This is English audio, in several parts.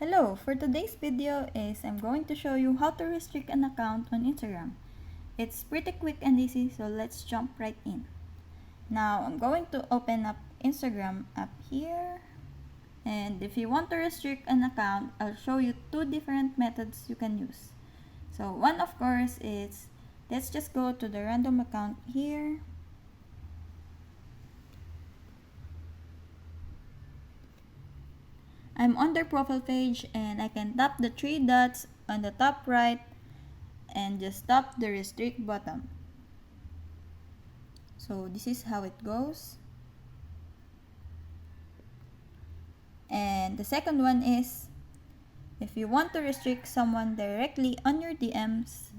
Hello, for today's video I'm going to show you how to restrict an account on Instagram. It's pretty quick and easy, so let's jump right in. Now I'm going to open up Instagram app here, and if you want to restrict an account, I'll show you two different methods you can use. So one, of course, is let's just go to the random account here. I'm on their profile page and I can tap the three dots on the top right and just tap the restrict button. So this is how it goes. And the second one is if you want to restrict someone directly on your DMs,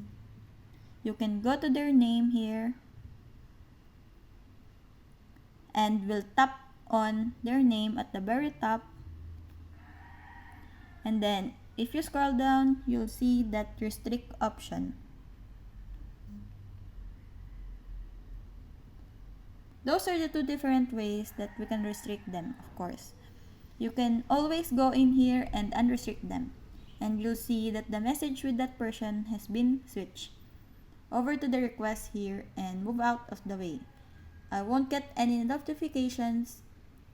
you can go to their name here and we'll tap on their name at the very top. And then if you scroll down, you'll see that restrict option. Those are the two different ways that we can restrict them, of course. You can always go in here and unrestrict them, and you'll see that the message with that person has been switched over to the request here and move out of the way. I won't get any notifications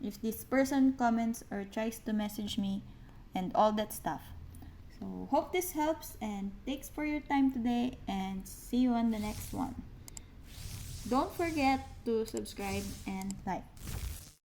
if this person comments or tries to message me and all that stuff. So hope this helps, and thanks for your time today, and see you on the next one. Don't forget to subscribe and like.